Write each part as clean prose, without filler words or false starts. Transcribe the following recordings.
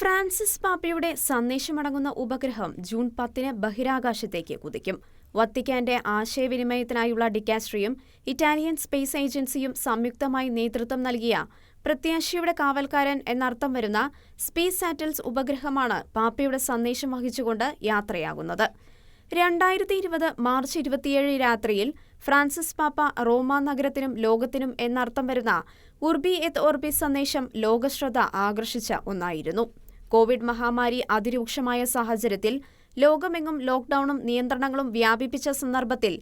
Francis പാപ്പയുടെ സന്ദേശമടങ്ങുന്ന ഉപഗ്രഹം June 10-ന് ബഹിരാകാശത്തേക്ക് കുതിക്കും. വത്തിക്കാന്റെ ആശയവിനിമയത്തിനായുള്ള ഡിക്കാസ്ട്രിയും Italian space ഏജൻസിയും സംയുക്തമായി നേതൃത്വം നൽകിയ പ്രത്യാശയുടെ കാവൽക്കാരൻ എന്നർത്ഥം വരുന്ന സ്പേസ് സാറ്റൽസ് ഉപഗ്രഹമാണ് പാപ്പയുടെ സന്ദേശം വഹിച്ചുകൊണ്ട് യാത്രയാകുന്നത്. 2020 മാർച്ച് 27 രാത്രിയിൽ ഫ്രാൻസിസ് പാപ്പ റോമാ നഗരത്തിനും ലോകത്തിനും എന്നർത്ഥം വരുന്ന ഉർബി എത് ഓർബിസ് സന്ദേശം ലോകശ്രദ്ധ ആകർഷിച്ച ഒന്നായിരുന്നു. കോവിഡ് മഹാമാരി അതിരൂക്ഷമായ സാഹചര്യത്തിൽ ലോകമെങ്ങും ലോക്ഡൌണും നിയന്ത്രണങ്ങളും വ്യാപിപ്പിച്ച സന്ദർഭത്തിൽ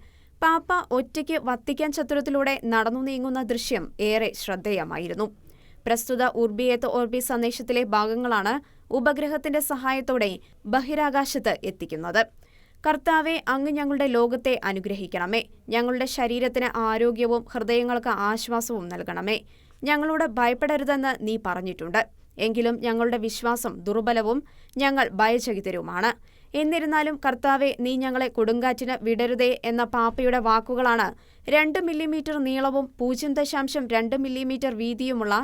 പാപ്പ ഒറ്റയ്ക്ക് വത്തിക്കാൻ ചത്തുരത്തിലൂടെ നടന്നു നീങ്ങുന്ന ദൃശ്യം ഏറെ ശ്രദ്ധേയമായിരുന്നു. പ്രസ്തുത ഉർബി എത് ഓർബിസ് സന്ദേശത്തിലെ ഭാഗങ്ങളാണ് ഉപഗ്രഹത്തിന്റെ സഹായത്തോടെ ബഹിരാകാശത്ത് എത്തിക്കുന്നത്. കർത്താവെ, അങ്ങ് ഞങ്ങളുടെ ലോകത്തെ അനുഗ്രഹിക്കണമേ. ഞങ്ങളുടെ ശരീരത്തിന് ആരോഗ്യവും ഹൃദയങ്ങൾക്ക് ആശ്വാസവും നൽകണമേ. ഞങ്ങളോട് ഭയപ്പെടരുതെന്ന് നീ പറഞ്ഞിട്ടുണ്ട്. എങ്കിലും ഞങ്ങളുടെ വിശ്വാസം ദുർബലവും ഞങ്ങൾ ഭയചകിതരുമാണ്. എന്നിരുന്നാലും കർത്താവെ, നീ ഞങ്ങളെ കൊടുങ്കാറ്റിന് വിടരുതേ എന്ന പാപ്പയുടെ വാക്കുകളാണ് 2 മില്ലിമീറ്റർ നീളവും 0.2 മില്ലിമീറ്റർ വീതിയുമുള്ള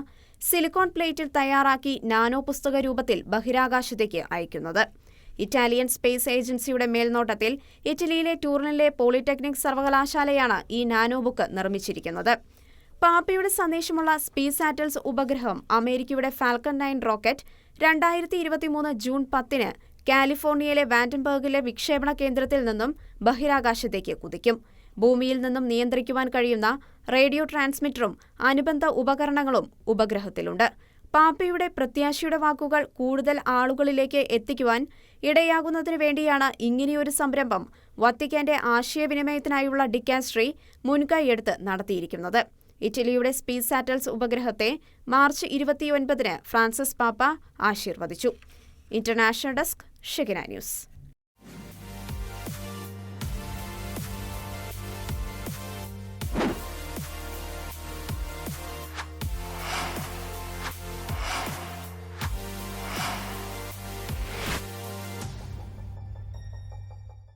സിലിക്കോൺ പ്ലേറ്റിൽ തയ്യാറാക്കി നാനോ പുസ്തക രൂപത്തിൽ ബഹിരാകാശത്തേക്ക് അയക്കുന്നത്. ഇറ്റാലിയൻ സ്പേസ് ഏജൻസിയുടെ മേൽനോട്ടത്തിൽ ഇറ്റലിയിലെ ടൂറിനിലെ പോളിടെക്നിക് സർവകലാശാലയാണ് ഈ നാനോ ബുക്ക് നിർമ്മിച്ചിരിക്കുന്നത്. പാപ്പയുടെ സന്ദേശമുള്ള സ്പേസ് സാറ്റൽസ് ഉപഗ്രഹം അമേരിക്കയുടെ ഫാൽക്കൺ 9 റോക്കറ്റ് 2023 ജൂൺ 10-ന് കാലിഫോർണിയയിലെ വാൻഡൻബർഗിലെ വിക്ഷേപണ കേന്ദ്രത്തിൽ നിന്നും ബഹിരാകാശത്തേക്ക് കുതിക്കും. ഭൂമിയിൽ നിന്നും നിയന്ത്രിക്കുവാൻ കഴിയുന്ന റേഡിയോ ട്രാൻസ്മിറ്ററും അനുബന്ധ ഉപകരണങ്ങളും ഉപഗ്രഹത്തിലുണ്ട്. പാപ്പയുടെ പ്രത്യാശയുടെ വാക്കുകൾ കൂടുതൽ ആളുകളിലേക്ക് എത്തിക്കുവാൻ ഇടയാകുന്നതിനു വേണ്ടിയാണ് ഇങ്ങനെയൊരു സംരംഭം വത്തിക്കാന്റെ ആശയവിനിമയത്തിനായുള്ള ഡിക്കാസ്ട്രി മുൻകൈയെടുത്ത് നടത്തിയിരിക്കുന്നത്. ഇറ്റലിയുടെ സ്പേസ് സാറ്റൽസ് ഉപഗ്രഹത്തെ മാർച്ച് 29-ന് ഫ്രാൻസിസ് പാപ്പ ആശീർവദിച്ചു. International desk, Shekinah news.